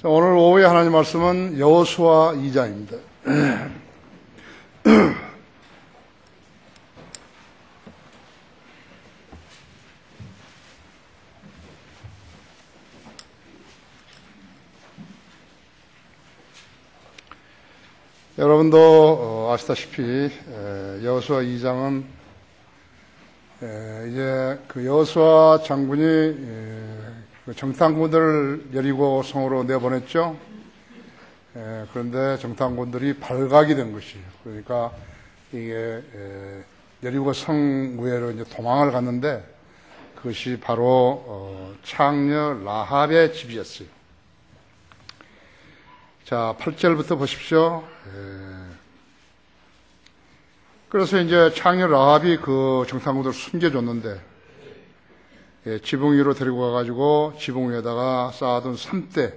자, 오늘 오후에 하나님 말씀은 여호수아 2장입니다. 여러분도 아시다시피 여호수아 2장은 이제 그 여호수아 장군이 그 정탐꾼들을 여리고 성으로 내보냈죠. 그런데 정탐꾼들이 발각이 된 것이에요. 그러니까 이게 여리고 성 외로 이제 도망을 갔는데 그것이 바로 창녀 라합의 집이었어요. 자, 8절부터 보십시오. 그래서 이제 창녀 라합이 그 정탐꾼들을 숨겨줬는데 지붕 위로 데리고 가가지고 지붕 위에다가 쌓아둔 삼대로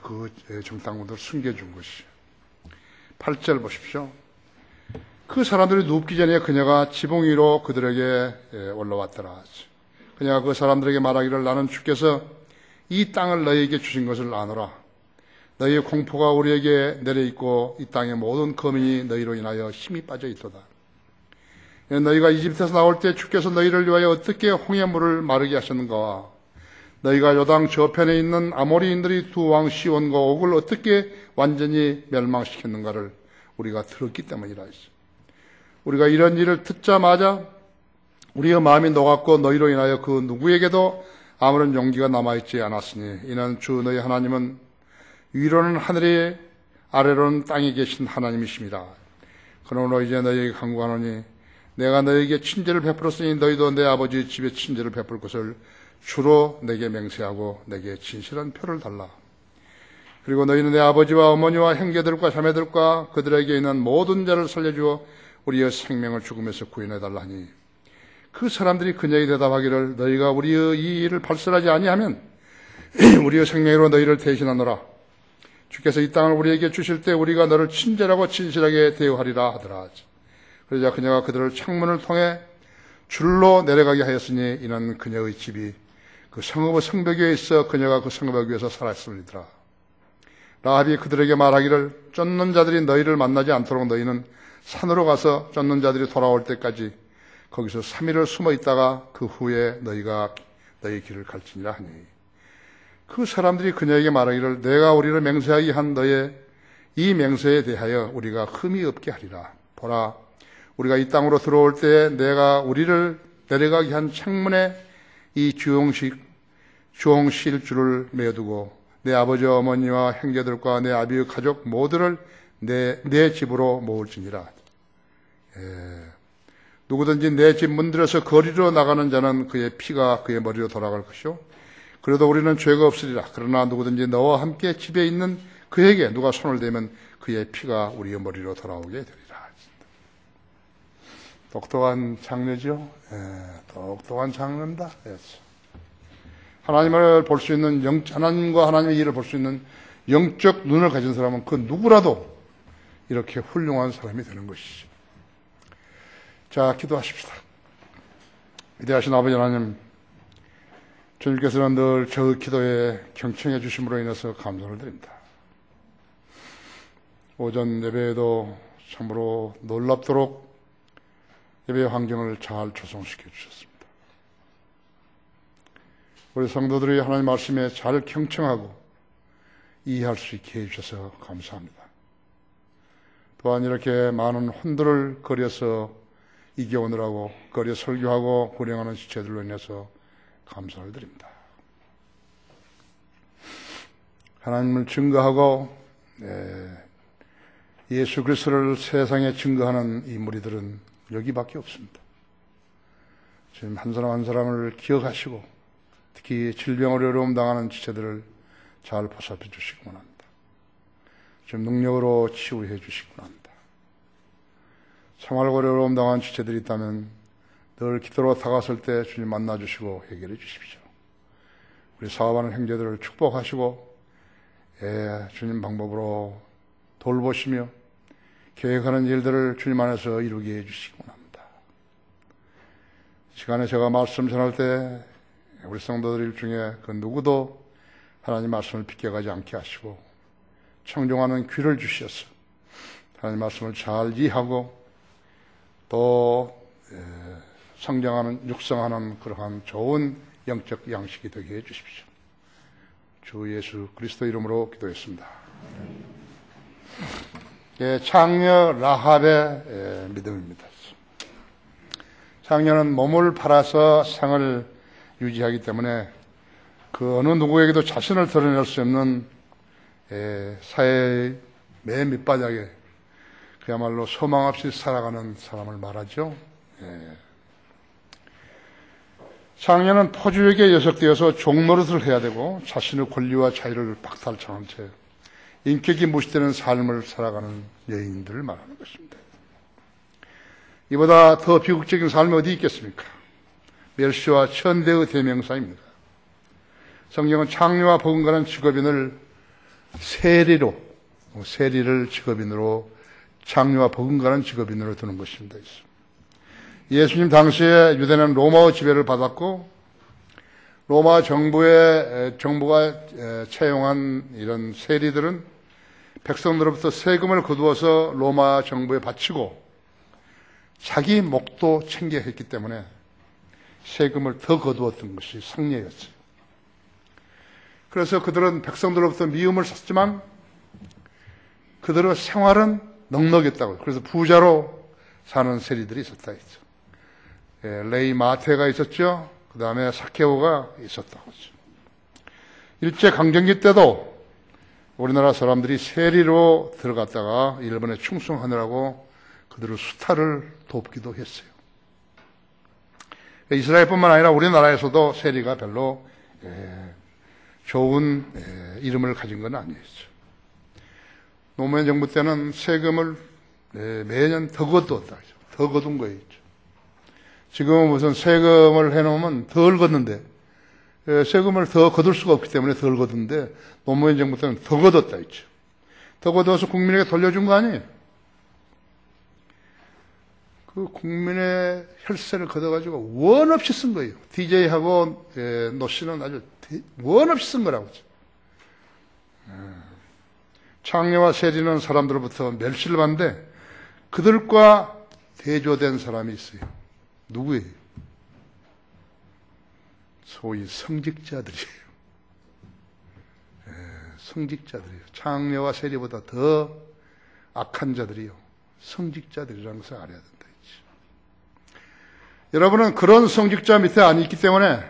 그 정탐꾼들을 숨겨준 것이죠. 8절 보십시오. 그 사람들이 눕기 전에 그녀가 지붕 위로 그들에게 올라왔더라. 그녀가 그 사람들에게 말하기를 나는 주께서 이 땅을 너희에게 주신 것을 아노라. 너희의 공포가 우리에게 내려있고 이 땅의 모든 거민이 너희로 인하여 힘이 빠져 있도다. 너희가 이집트에서 나올 때 주께서 너희를 위하여 어떻게 홍해 물을 마르게 하셨는가? 너희가 요당 저편에 있는 아모리인들이 두 왕 시온과 옥을 어떻게 완전히 멸망시켰는가를 우리가 들었기 때문이라 했어. 우리가 이런 일을 듣자마자 우리의 마음이 녹았고 너희로 인하여 그 누구에게도 아무런 용기가 남아있지 않았으니 이는 주 너희 하나님은 위로는 하늘에 아래로는 땅에 계신 하나님이십니다. 그러므로 이제 너희에게 간구하노니 내가 너희에게 친절을 베풀었으니 너희도 내 아버지 집에 친절을 베풀 것을 주로 내게 맹세하고 내게 진실한 표를 달라. 그리고 너희는 내 아버지와 어머니와 형제들과 자매들과 그들에게 있는 모든 자를 살려주어 우리의 생명을 죽음에서 구해내달라 하니 그 사람들이 그녀에게 대답하기를 너희가 우리의 이 일을 발설하지 아니하면 우리의 생명으로 너희를 대신하노라. 주께서 이 땅을 우리에게 주실 때 우리가 너를 친절하고 진실하게 대우하리라 하더라. 그러자 그녀가 그들을 창문을 통해 줄로 내려가게 하였으니 이는 그녀의 집이 그 성읍의 성벽 위에 있어 그녀가 그 성벽 위에서 살았음이더라. 라합이 그들에게 말하기를 쫓는 자들이 너희를 만나지 않도록 너희는 산으로 가서 쫓는 자들이 돌아올 때까지 거기서 3일을 숨어 있다가 그 후에 너희가 너희 길을 갈지니라 하니 그 사람들이 그녀에게 말하기를 내가 우리를 맹세하게 한 너의 이 맹세에 대하여 우리가 흠이 없게 하리라. 보라, 우리가 이 땅으로 들어올 때 내가 우리를 내려가게 한 창문에 이 주홍실 줄을 매어두고 내 아버지 어머니와 형제들과 내 아비의 가족 모두를 내 집으로 모을지니라. 누구든지 내 집 문들에서 거리로 나가는 자는 그의 피가 그의 머리로 돌아갈 것이요 그래도 우리는 죄가 없으리라. 그러나 누구든지 너와 함께 집에 있는 그에게 누가 손을 대면 그의 피가 우리의 머리로 돌아오게 되리라. 똑똑한 장르죠. 똑똑한 장르입니다. 하나님을 볼 수 있는 하나님과 하나님의 일을 볼 수 있는 영적 눈을 가진 사람은 그 누구라도 이렇게 훌륭한 사람이 되는 것이죠. 자, 기도하십시다. 위대하신 아버지 하나님, 주님께서는 늘 저 기도에 경청해 주심으로 인해서 감사를 드립니다. 오전 예배에도 참으로 놀랍도록 예배 환경을 잘 조성시켜 주셨습니다. 우리 성도들이 하나님 말씀에 잘 경청하고 이해할 수 있게 해주셔서 감사합니다. 또한 이렇게 많은 혼들을 거려서 이겨오느라고 거리에 설교하고 구령하는 지체들로 인해서 감사를 드립니다. 하나님을 증거하고 예수 그리스도를 세상에 증거하는 이 무리들은 여기밖에 없습니다. 지금 한 사람 한 사람을 기억하시고 특히 질병으로 어려움 당하는 지체들을 잘 보살펴 주시기 원합니다. 지금 능력으로 치유해 주시기 원합니다. 생활고 어려움 당한 지체들이 있다면 늘 기도로 다가설 때 주님 만나주시고 해결해 주십시오. 우리 사업하는 형제들을 축복하시고 주님 방법으로 돌보시며 계획하는 일들을 주님 안에서 이루게 해주시기 원합니다. 시간에 제가 말씀 전할 때 우리 성도들 중에 그 누구도 하나님 말씀을 비껴가지 않게 하시고 청종하는 귀를 주셔서 하나님 말씀을 잘 이해하고 또 성장하는 육성하는 그러한 좋은 영적 양식이 되게 해주십시오. 주 예수 그리스도 이름으로 기도했습니다. 창녀 라합의 믿음입니다. 창녀는 몸을 팔아서 생을 유지하기 때문에 그 어느 누구에게도 자신을 드러낼 수 없는 사회의 맨 밑바닥에 그야말로 소망 없이 살아가는 사람을 말하죠. 창녀는 포주에게 여석되어서 종노릇을 해야 되고 자신의 권리와 자유를 박탈당한 채 인격이 무시되는 삶을 살아가는 여인들을 말하는 것입니다. 이보다 더 비극적인 삶이 어디 있겠습니까? 멸시와 천대의 대명사입니다. 성경은 창녀와 버금가는 직업인을 세리를 직업인으로 창녀와 버금가는 직업인으로 두는 것입니다. 예수님 당시에 유대는 로마의 지배를 받았고 로마 정부가 채용한 이런 세리들은 백성들로부터 세금을 거두어서 로마 정부에 바치고 자기 목도 챙겨야 했기 때문에 세금을 더 거두었던 것이 상례였어요. 그래서 그들은 백성들로부터 미움을 샀지만 그들의 생활은 넉넉했다고요. 그래서 부자로 사는 세리들이 있었다 했죠. 레이 마테가 있었죠. 그 다음에 사케오가 있었다고 했죠. 일제강점기 때도 우리나라 사람들이 세리로 들어갔다가 일본에 충성하느라고 그들의 수탈을 돕기도 했어요. 이스라엘뿐만 아니라 우리나라에서도 세리가 별로 좋은 이름을 가진 건 아니었죠. 노무현 정부 때는 세금을 매년 더 거두었다. 더 거둔 거예요. 지금은 무슨 세금을 해놓으면 덜 걷는데 세금을 더 거둘 수가 없기 때문에 덜 거둔데 노무현 정부 때는 더 거뒀다 했죠. 더 거둬서 국민에게 돌려준 거 아니에요. 그 국민의 혈세를 걷어가지고 원 없이 쓴 거예요. DJ하고 노 씨는 아주 원 없이 쓴 거라고 하죠. 창녀와 세리는 사람들로부터 멸시를 받는데 그들과 대조된 사람이 있어요. 누구예요? 소위 성직자들이에요. 성직자들이에요. 창녀와 세리보다 더 악한 자들이요. 성직자들이라는 것을 알아야 된다. 여러분은 그런 성직자 밑에 안 있기 때문에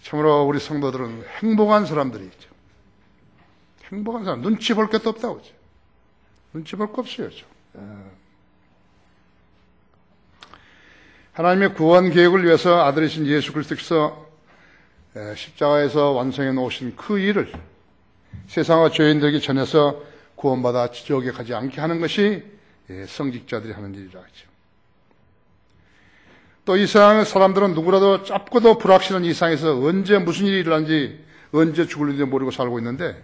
참으로 우리 성도들은 행복한 사람들이죠. 행복한 사람, 눈치 볼 것도 없다고 하죠. 눈치 볼 거 없어요. 하나님의 구원 계획을 위해서 아들이신 예수 그리스도께서 십자가에서 완성해 놓으신 그 일을 세상과 죄인들에게 전해서 구원받아 지옥에 가지 않게 하는 것이 성직자들이 하는 일이라 하죠. 또 이 세상의 사람들은 누구라도 짧고도 불확실한 이 세상에서 언제 무슨 일이 일어난지 언제 죽을지 모르고 살고 있는데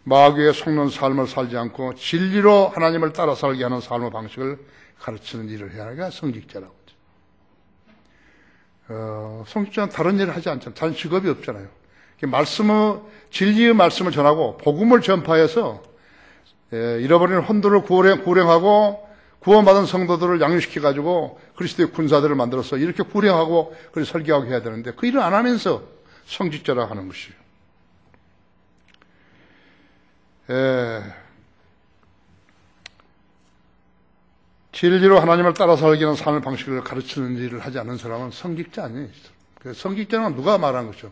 마귀에 속는 삶을 살지 않고 진리로 하나님을 따라 살게 하는 삶의 방식을 가르치는 일을 해야 하는 게 성직자라고 하죠. 성직자는 다른 일을 하지 않잖아요. 다른 직업이 없잖아요. 진리의 말씀을 전하고 복음을 전파해서 잃어버린 혼들을 구령하고 구원받은 성도들을 양육시켜가지고 그리스도의 군사들을 만들어서 이렇게 구령하고 그래서 설교하고 해야 되는데 그 일을 안 하면서 성직자라 하는 것이에요. 진리로 하나님을 따라 살기 위한 삶의 방식을 가르치는 일을 하지 않는 사람은 성직자 아니에요. 성직자는 누가 말한 거죠?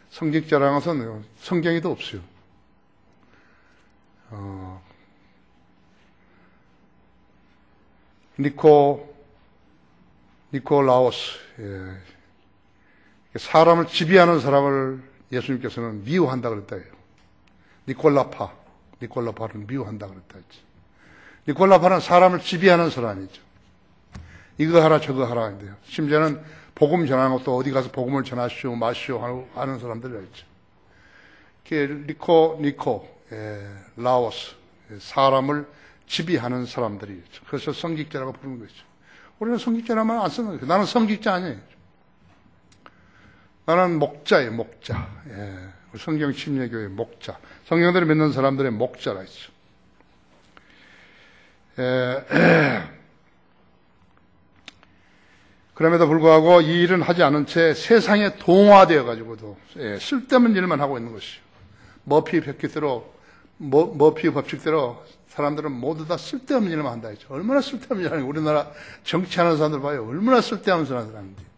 성직자라는 것은 성경에도 없어요. 니코라오스, 사람을 지배하는 사람을 예수님께서는 미워한다 그랬다 해요. 니콜라파를 미워한다 그랬다 했지. 니콜라파는 사람을 지배하는 사람이죠. 이거 하라 저거 하라 하는데요. 심지어는 복음 전하는 것도 어디 가서 복음을 전하시오 마시오 하는 사람들이라 했죠. 라오스, 사람을 지배하는 사람들이죠. 그래서 성직자라고 부르는 거죠. 우리는 성직자라는 말 안 쓰는 거예요. 나는 성직자 아니에요. 나는 목자예요, 목자. 예. 성경 침례교회 목자. 성경대로 믿는 사람들의 목자라 했죠. 그럼에도 불구하고 이 일은 하지 않은 채 세상에 동화되어 가지고도 쓸데없는 일만 하고 있는 것이요. 머피 법칙대로 사람들은 모두 다 쓸데없는 일만 한다 했죠. 얼마나 쓸데없는 일 하는 거예요. 우리나라 정치하는 사람들 봐요. 얼마나 쓸데없는 사람들인데.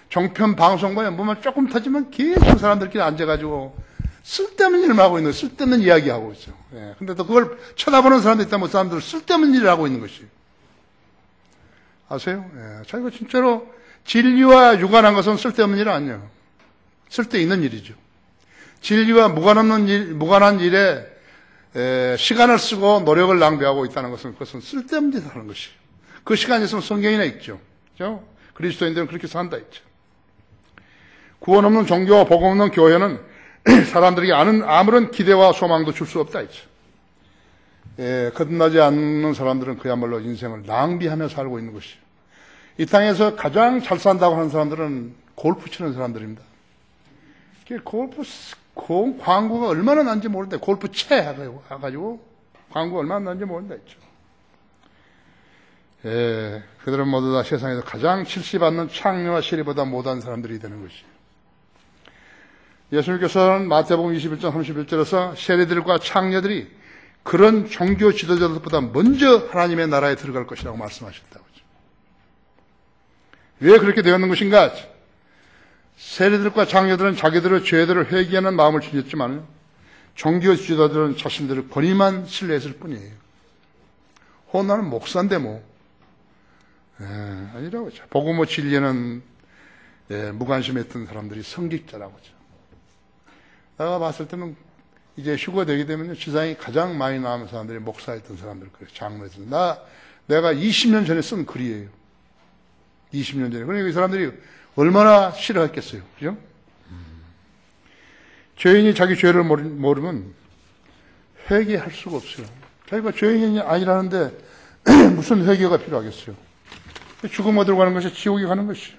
종편 방송 봐요. 뭐만 조금 터지면 계속 사람들끼리 앉아가지고 쓸데없는 일만 하고 있는 거예요. 쓸데없는 이야기 하고 있죠. 근데 또 그걸 쳐다보는 사람도 있다면 그 사람들은 쓸데없는 일을 하고 있는 것이에요. 아세요? 자기가 진짜로 진리와 유관한 것은 쓸데없는 일 아니에요. 쓸데있는 일이죠. 진리와 무관한 일에 시간을 쓰고 노력을 낭비하고 있다는 것은 그것은 쓸데없는 짓을 하는 것이에요. 그 시간이 있으면 성경이나 읽죠. 그렇죠? 그리스도인들은 그렇게 산다 했죠. 구원 없는 종교와 복음 없는 교회는 사람들에게 아무런 기대와 소망도 줄 수 없다 했죠. 거듭나지 않는 사람들은 그야말로 인생을 낭비하며 살고 있는 것이에요. 이 땅에서 가장 잘 산다고 하는 사람들은 골프 치는 사람들입니다. 골프 광고가 얼마나 난지 모른다. 골프 채 해가지고 광고가 얼마나 난지 모른다 했죠. 그들은 모두 다 세상에서 가장 질시받는 창녀와 시리보다 못한 사람들이 되는 것이에요. 예수님께서는 마태복음 21장 31절에서 세리들과 창녀들이 그런 종교 지도자들보다 먼저 하나님의 나라에 들어갈 것이라고 말씀하셨다고 하죠. 왜 그렇게 되었는 것인가? 세리들과 장녀들은 자기들의 죄들을 회개하는 마음을 지녔지만 종교 지도자들은 자신들의 권위만 신뢰했을 뿐이에요. 나는 목사인데 아니라고 하죠. 복음의 진리에는 무관심했던 사람들이 성직자라고 하죠. 내가 봤을 때는 이제 휴가 되게 되면 지상에 가장 많이 남은 사람들이 목사였던 사람들, 그래요. 장로였던. 내가 20년 전에 쓴 글이에요. 20년 전에. 그러니까 이 사람들이 얼마나 싫어했겠어요. 그죠? 죄인이 자기 죄를 모르면 회개할 수가 없어요. 자기가 죄인이 아니라는데 무슨 회개가 필요하겠어요. 죽음 어디로 가는 것이 지옥에 가는 것이에요.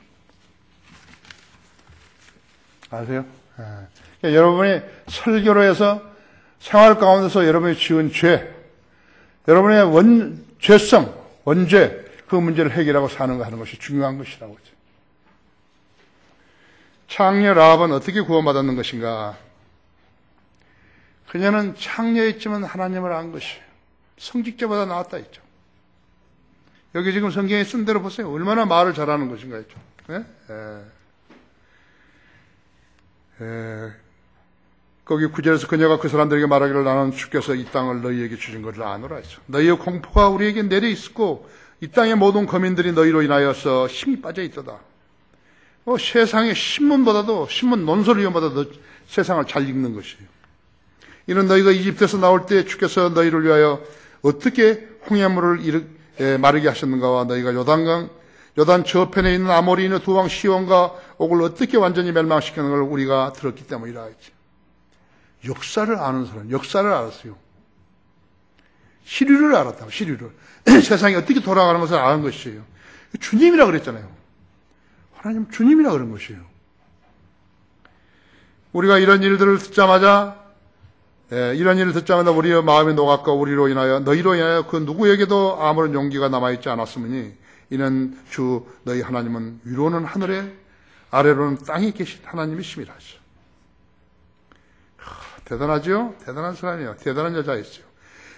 아세요? 그러니까 여러분이 설교로 해서 생활 가운데서 여러분이 지은 죄, 여러분의 죄성, 원죄, 그 문제를 해결하고 사는 거 하는 것이 중요한 것이라고 하죠. 창녀 라합은 어떻게 구원받았는 것인가? 그녀는 창녀였지만 하나님을 안 것이에요. 성직자보다 나았다 했죠. 여기 지금 성경에 쓴 대로 보세요. 얼마나 말을 잘하는 것인가 했죠. 거기 9절에서 그녀가 그 사람들에게 말하기를 나는 주께서 이 땅을 너희에게 주신 것을 아노라 했죠. 너희의 공포가 우리에게 내려 있었고 이 땅의 모든 거민들이 너희로 인하여서 힘이 빠져 있도다. 세상의 신문 논설 위원보다도 세상을 잘 읽는 것이에요. 이는 너희가 이집트에서 나올 때 주께서 너희를 위하여 어떻게 홍해물을 마르게 하셨는가와 너희가 요단 저편에 있는 아모리인의 두 왕 시온과 옥을 어떻게 완전히 멸망시키는 걸 우리가 들었기 때문이라 했지. 역사를 아는 사람, 역사를 알았어요. 시류를 알았다고, 시류를. 세상이 어떻게 돌아가는 것을 아는 것이에요. 주님이라 그랬잖아요. 하나님 주님이라 그런 것이에요. 우리가 이런 일들을 듣자마자 우리의 마음이 녹았고 너희로 인하여 그 누구에게도 아무런 용기가 남아있지 않았으므니 이는 주 너희 하나님은 위로는 하늘에 아래로는 땅에 계신 하나님이심이라 하죠. 대단하죠? 대단한 사람이에요. 대단한 여자였어요.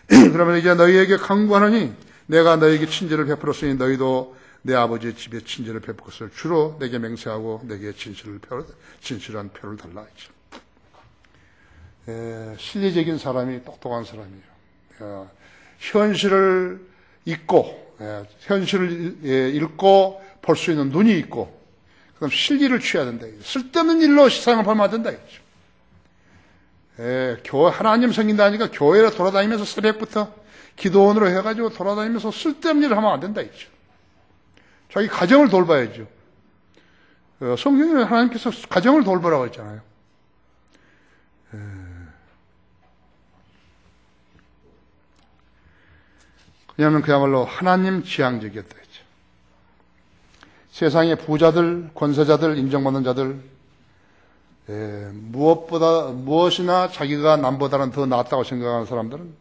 그러면 이제 너희에게 강구하노니 내가 너희에게 친절을 베풀었으니 너희도 내 아버지의 집에 친절을 베풀 것을 주로 내게 맹세하고 내게 진실한 표를 달라 했죠. 실리적인 사람이 똑똑한 사람이에요. 현실을 읽고 볼 수 있는 눈이 있고 그다음 실리를 취해야 된다. 쓸데없는 일로 세상을 보면 안 된다 했죠. 하나님 섬긴다니까 교회를 돌아다니면서 새벽부터 기도원으로 해가지고 돌아다니면서 쓸데없는 일을 하면 안 된다 했죠. 자기 가정을 돌봐야죠. 성경에 하나님께서 가정을 돌보라고 했잖아요. 그녀는 그야말로 하나님 지향적이었다 했죠. 세상의 부자들, 권세자들, 인정받는 자들, 무엇이나 자기가 남보다는 더 낫다고 생각하는 사람들은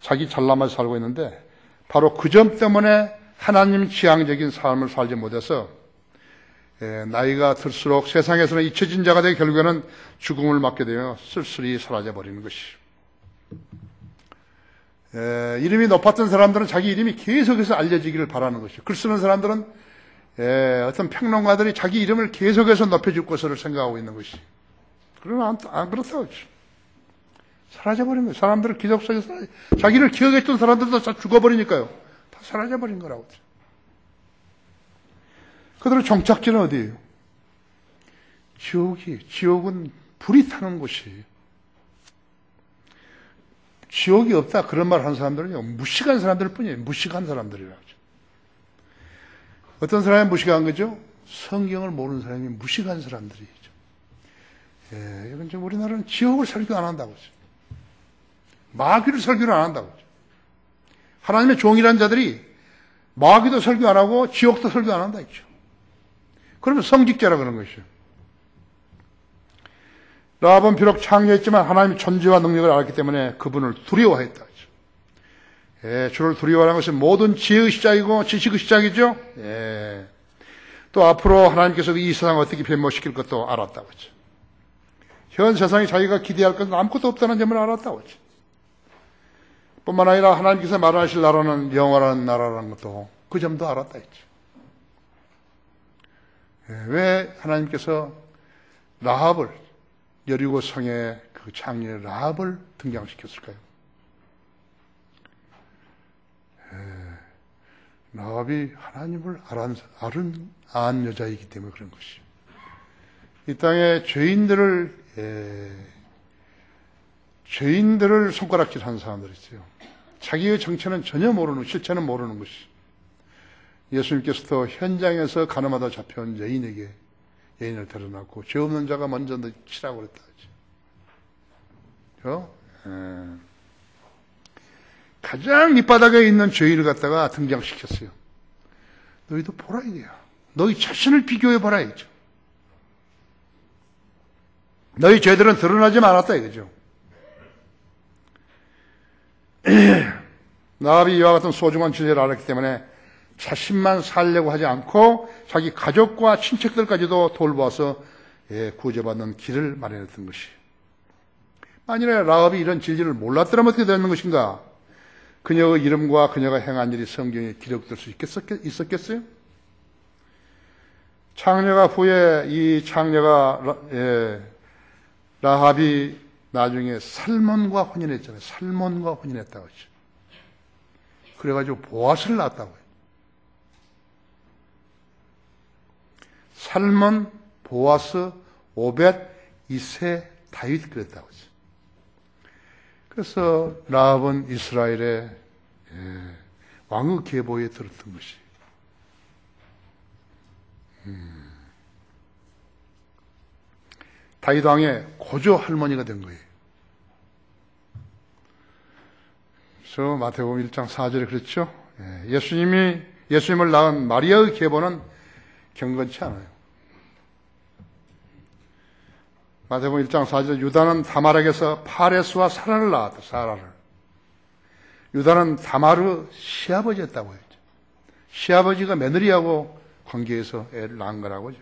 자기 잘나만 살고 있는데, 바로 그 점 때문에 하나님 지향적인 삶을 살지 못해서 나이가 들수록 세상에서는 잊혀진 자가 되어 결국에는 죽음을 맞게 되어 쓸쓸히 사라져 버리는 것이. 이름이 높았던 사람들은 자기 이름이 계속해서 알려지기를 바라는 것이죠. 글 쓰는 사람들은 어떤 평론가들이 자기 이름을 계속해서 높여줄 것을 생각하고 있는 것이. 그러나 안 그렇다고 했죠. 사라져버린 거예요. 사람들은 기적 속에서 자기를 기억했던 사람들도 다 죽어버리니까요. 다 사라져버린 거라고 했죠. 그들의 정착지는 어디예요? 지옥은 불이 타는 곳이에요. 지옥이 없다 그런 말 하는 사람들은요, 무식한 사람들 뿐이에요. 무식한 사람들이라고 하죠. 어떤 사람이 무식한 거죠? 성경을 모르는 사람이 무식한 사람들이죠. 이건 좀 우리나라는 지옥을 설교 안 한다고 하죠. 마귀를 설교를 안 한다고 하죠. 하나님의 종이라는 자들이 마귀도 설교 안 하고 지옥도 설교 안 한다 했죠. 그러면 성직자라 그런 것이죠. 라합은 비록 창녀했지만 하나님의 존재와 능력을 알았기 때문에 그분을 두려워했다. 주를 두려워하는 것은 모든 지혜의 시작이고 지식의 시작이죠. 또 앞으로 하나님께서 이 세상을 어떻게 변모시킬 것도 알았다고 하죠. 현 세상에 자기가 기대할 것은 아무것도 없다는 점을 알았다고 하죠. 뿐만 아니라 하나님께서 말하실 나라는 영원한 나라라는 것도 그 점도 알았다 했죠. 왜 하나님께서 라합을, 여리고 성의 그 창녀 라합을 등장시켰을까요? 라합이 하나님을 안 여자이기 때문에 그런 것이죠. 이 땅에 죄인들을 손가락질하는 사람들이 있어요. 자기의 정체는 전혀 모르는, 실체는 모르는 것이. 예수님께서도 현장에서 가늠하다 잡혀온 여인에게 여인을 데려놨고 죄 없는 자가 먼저 치라고 그랬다. 가장 밑바닥에 있는 죄인을 갖다가 등장시켰어요. 너희도 보라 이거야. 너희 자신을 비교해봐라 이거죠. 너희 죄들은 드러나지 않았다 이거죠. 라합이 이와 같은 소중한 진리를 알았기 때문에 자신만 살려고 하지 않고 자기 가족과 친척들까지도 돌보아서 구제받는 길을 마련했던 것이. 만일에 라합이 이런 진리를 몰랐더라면 어떻게 되는 것인가? 그녀의 이름과 그녀가 행한 일이 성경에 기록될 수 있었겠어요? 창녀가 후에 이 창녀가 라합이 나중에 살몬과 혼인했잖아요. 살몬과 혼인했다고 하죠. 그래가지고 보아스를 낳았다고 해요. 살몬, 보아스, 오벳, 이세, 다윗 그랬다고 하죠. 그래서 라합은 이스라엘의 왕의 계보에 들었던 것이. 다윗 왕의 고조 할머니가 된 거예요. 그래서 마태복음 1장 4절에 그랬죠. 예수님을 낳은 마리아의 계보는 경건치 않아요. 마태복음 1장 4절 유다는 다말에게서 파레스와 사라를 낳았다. 사라를. 유다는 다말의 시아버지였다고 했죠. 시아버지가 며느리하고 관계해서 애를 낳은 거라고 하죠.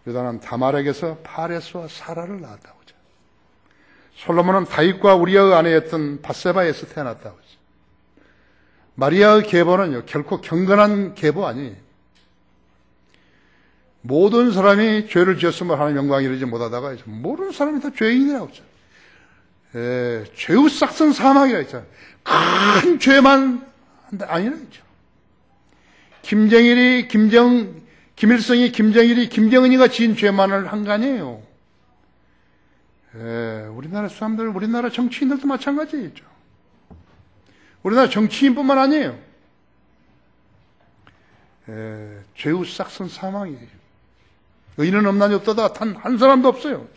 유다는 다말에게서 파레스와 사라를 낳았다고 하죠. 솔로몬은 다윗과 우리아의 아내였던 밧세바에서 태어났다고 하죠. 마리아의 계보는요, 결코 경건한 계보 아니에요. 모든 사람이 죄를 지었으면 하나님 영광에 이르지 못하다가 모든 사람이 다 죄인이라고 했죠. 죄의 싹슨 사망이라 했잖아요. 큰 죄만 아니라 했죠. 김일성이, 김정일이, 김정은이가 지은 죄만을 한 거 아니에요. 우리나라 사람들, 우리나라 정치인들도 마찬가지겠죠. 우리나라 정치인뿐만 아니에요. 죄의 싹슨 사망이에요. 의인은 없나니 없다가 단 한 사람도 없어요.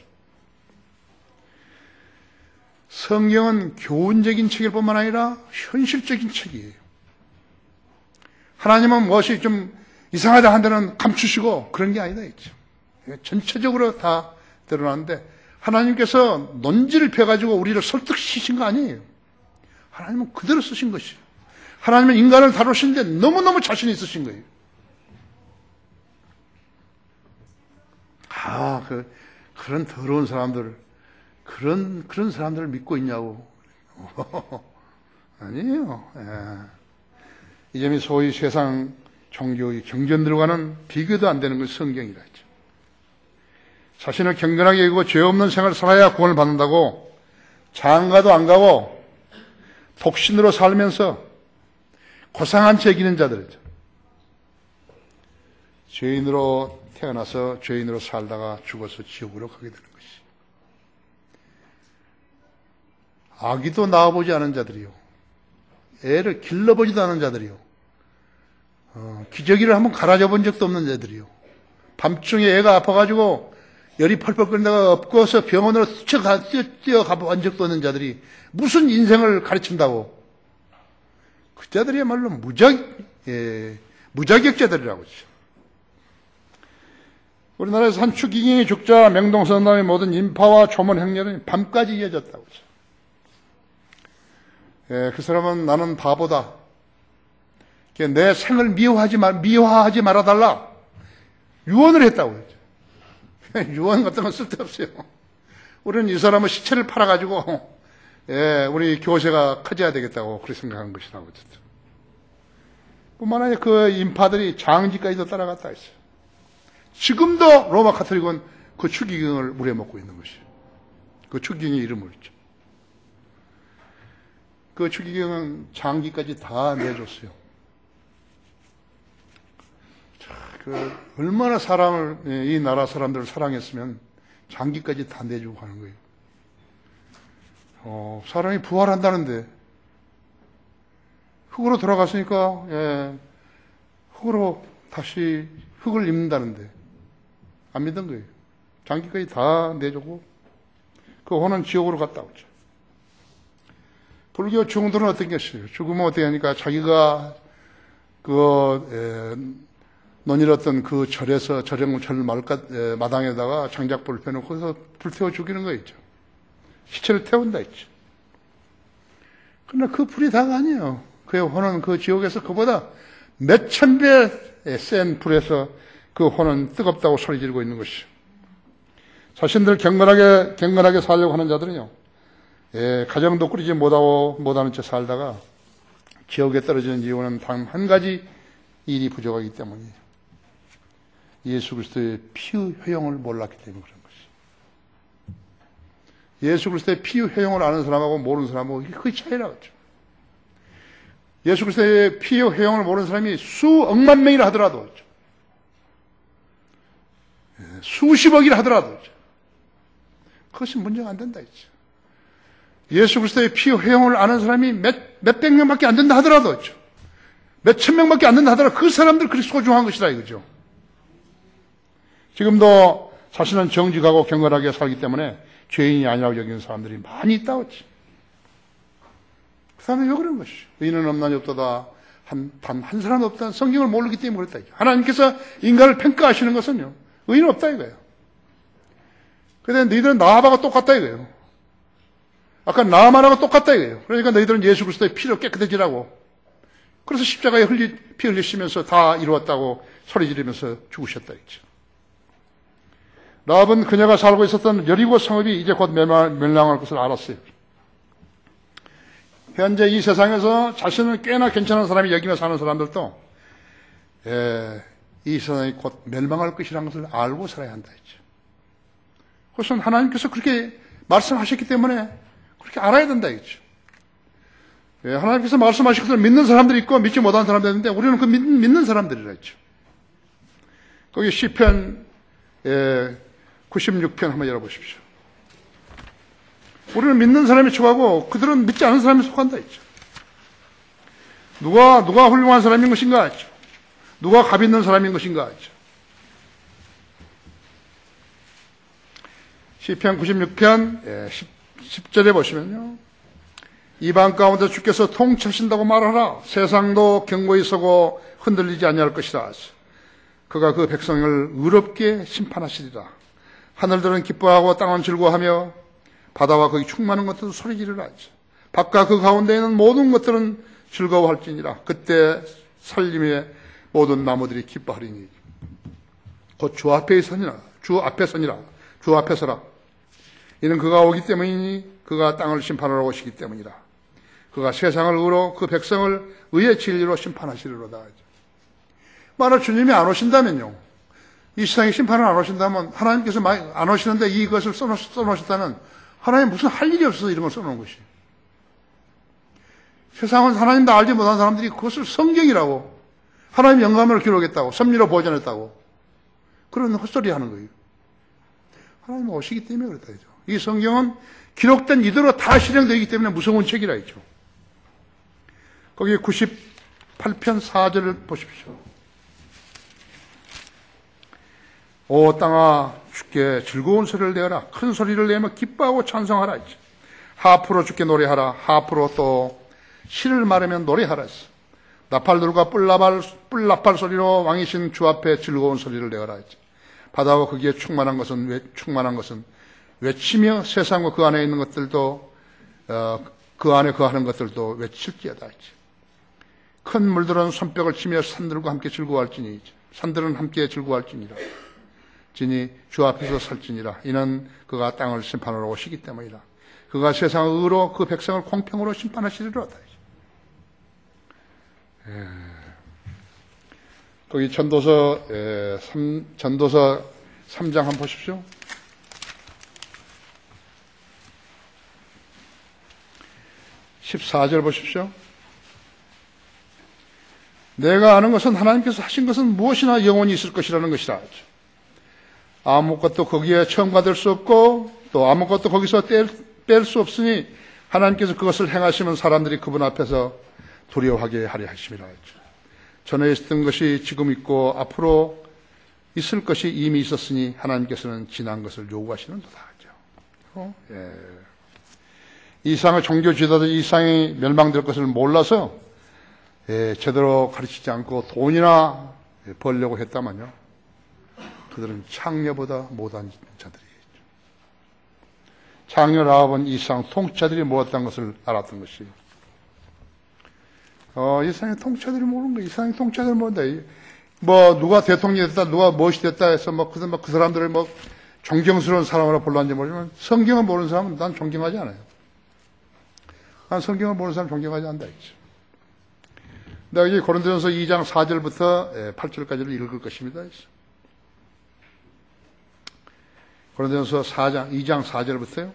성경은 교훈적인 책일 뿐만 아니라 현실적인 책이에요. 하나님은 무엇이 좀 이상하다 한 데는 감추시고 그런 게 아니다 했죠. 전체적으로 다 드러나는데 하나님께서 논지를 펴가지고 우리를 설득시킨 거 아니에요. 하나님은 그대로 쓰신 것이에요. 하나님은 인간을 다루시는데 너무너무 자신이 있으신 거예요. 그런 더러운 사람들, 그런 사람들을 믿고 있냐고. 아니에요. 이 점이 소위 세상 종교의 경전들과는 비교도 안 되는 것이 성경이라 했죠. 자신을 경건하게 여기고 죄 없는 생활을 살아야 구원을 받는다고 장가도 안 가고 독신으로 살면서 고상한 죄 지는 자들이죠. 죄인으로 태어나서 죄인으로 살다가 죽어서 지옥으로 가게 되는 것이. 아기도 낳아보지 않은 자들이요. 애를 길러보지도 않은 자들이요. 기저귀를 한번 갈아줘 본 적도 없는 자들이요. 밤중에 애가 아파가지고 열이 펄펄 끓는다가 엎고서 병원으로 뛰어가 본 적도 없는 자들이 무슨 인생을 가르친다고. 그 자들이야말로 무자격자들이라고 하죠. 우리나라에서 한 추기경이 죽자 맹동선남의 모든 인파와 초문 행렬은 밤까지 이어졌다고 하죠. 그 사람은 나는 바보다. 내 생을 미화하지 말아달라. 유언을 했다고 했죠. 유언 같은 건 쓸데없어요. 우리는 이 사람의 시체를 팔아가지고, 우리 교세가 커져야 되겠다고 그렇게 생각한 것이라고 했죠. 뿐만 아니라 그 인파들이 장지까지도 따라갔다 했어요. 지금도 로마 카톨릭은 그 추기경을 물에먹고 있는 것이에요. 그 추기경의 이름을 있죠. 그 추기경은 장기까지 다 내줬어요. 얼마나 이 나라 사람들을 사랑했으면 장기까지 다 내주고 하는 거예요. 사람이 부활한다는데 흙으로 돌아갔으니까 흙으로 다시 흙을 입는다는데 안 믿은 거예요. 장기까지 다 내주고 그 혼은 지옥으로 갔다 오죠. 불교 중들은 어떤 것이에요? 죽으면 어떻게 하니까 자기가 논일었던 그 절에서 절 마당에다가 장작불을 펴놓고 거기서 불태워 죽이는 거 있죠. 시체를 태운다 했죠. 그러나 그 불이 다가 아니에요. 그의 혼은 그 지옥에서 그보다 몇천 배 센 불에서 그 혼은 뜨겁다고 소리 지르고 있는 것이죠. 자신들 경건하게 살려고 하는 자들은요, 가정도 꾸리지 못하는 채 살다가 지옥에 떨어지는 이유는 단 한 가지 일이 부족하기 때문이에요. 예수 그리스도의 피의 효용을 몰랐기 때문에 그런 것이죠. 예수 그리스도의 피의 효용을 아는 사람하고 모르는 사람하고 그 차이라고 하죠. 예수 그리스도의 피의 효용을 모르는 사람이 수억만 명이라 하더라도, 수십억이라 하더라도 그것이 문제가 안 된다 했죠. 예수 그리스도의 피의 효용을 아는 사람이 몇백 명밖에 안 된다 하더라도, 몇천 명밖에 안 된다 하더라도 그 사람들 그리 소중한 것이다 이거죠. 지금도 자신은 정직하고 경건하게 살기 때문에 죄인이 아니라고 여기는 사람들이 많이 있다고 했지. 그 사람은 왜 그런 것이? 의인은 없나니 없도다. 단 한 사람 없다. 성경을 모르기 때문에 그랬다. 그러니까. 하나님께서 인간을 평가하시는 것은요, 의인은 없다 이거예요. 그런데 너희들은 나하고 똑같다 이거예요. 아까 나만하고 똑같다 이거예요. 그러니까 너희들은 예수 그리스도의 피로 깨끗해지라고. 그래서 십자가에 피 흘리시면서 다 이루었다고 소리 지르면서 죽으셨다 했죠. 라합은 그녀가 살고 있었던 여리고 성읍이 이제 곧 멸망할 것을 알았어요. 현재 이 세상에서 자신을 꽤나 괜찮은 사람이 여기며 사는 사람들도 이 세상이 곧 멸망할 것이라는 것을 알고 살아야 한다 했죠. 그것은 하나님께서 그렇게 말씀하셨기 때문에 그렇게 알아야 된다 했죠. 하나님께서 말씀하신 것을 믿는 사람들이 있고 믿지 못하는 사람들이 있는데 우리는 그 믿는 사람들이라 했죠. 거기 시편 96편 한번 열어보십시오. 우리는 믿는 사람이 속하고 그들은 믿지 않은 사람이 속한다 했죠. 누가 훌륭한 사람인 것인가 했죠. 누가 값 있는 사람인 것인가 했죠. 시편 96편 10절에 보시면요. 이방 가운데 주께서 통치하신다고 말하라. 세상도 견고히 서고 흔들리지 아니할 것이라. 그가 그 백성을 의롭게 심판하시리라. 하늘들은 기뻐하고 땅은 즐거워하며 바다와 거기 충만한 것들은 소리 지르라지. 밖과 그 가운데 있는 모든 것들은 즐거워할지니라. 그때 살림의 모든 나무들이 기뻐하리니 곧 주 앞에 서니라. 주 앞에 서니라. 주 앞에 서라. 이는 그가 오기 때문이니 그가 땅을 심판하러 오시기 때문이라. 그가 세상을 의로 그 백성을 의의 진리로 심판하시리로다. 만약 주님이 안 오신다면요, 이 세상에 심판을 안 오신다면, 하나님께서 안 오시는데 이것을 써놓으셨다면 하나님 무슨 할 일이 없어서 이런 걸 써놓은 것이. 세상은 하나님도 알지 못한 사람들이 그것을 성경이라고, 하나님 영감을 기록했다고, 섭리로 보존했다고 그런 헛소리 하는 거예요. 하나님 오시기 때문에 그렇다 했죠. 이 성경은 기록된 이대로 다 실행되기 때문에 무서운 책이라 했죠. 거기 98편 4절을 보십시오. 오 땅아 주께 즐거운 소리를 내어라. 큰 소리를 내며 기뻐하고 찬송하라 했죠. 하프로 주께 노래하라. 하프로 또 시를 말하면 노래하라 했어. 나팔들과 뿔나팔 소리로 왕이신 주 앞에 즐거운 소리를 내어라 했죠. 바다와 거기에 충만한 것은 외치며 세상과 그 안에 있는 것들도 그 안에 거하는 것들도 외칠지어다 했죠. 큰 물들은 손뼉을 치며 산들과 함께 즐거워할지니 산들은 함께 즐거워할지니라. 지니 주 앞에서 설지니라. 이는 그가 땅을 심판하러 오시기 때문이라. 그가 세상을 의로 그 백성을 공평으로 심판하시리로다. 거기 전도서 3장 한번 보십시오. 14절 보십시오. 내가 아는 것은 하나님께서 하신 것은 무엇이나 영원히 있을 것이라는 것이라. 아무것도 거기에 첨가될 수 없고 또 아무것도 거기서 뺄 수 없으니 하나님께서 그것을 행하시면 사람들이 그분 앞에서 두려워하게 하려 하심이라. 전에 있었던 것이 지금 있고 앞으로 있을 것이 이미 있었으니 하나님께서는 지난 것을 요구하시는도다. 이상의 종교 지도자들이 이상이 멸망될 것을 몰라서 제대로 가르치지 않고 돈이나 벌려고 했다만요, 그들은 창녀보다 못한 자들이겠죠. 창녀 라합은 이상 통치자들이 모았다는 것을 알았던 것이에요. 이상의 통치자들이 모르는 거예요. 이상의 통치자들이 모른다. 누가 대통령이 됐다, 누가 무엇이 됐다 해서 그 사람들을 존경스러운 사람으로 불렀는지 모르지만 성경을 모르는 사람은 난 존경하지 않아요. 난 성경을 모르는 사람 존경하지 않는다 했죠. 내가 여기 고린도전서 2장 4절부터 8절까지를 읽을 것입니다. 고린도전서 2장 4절부터요.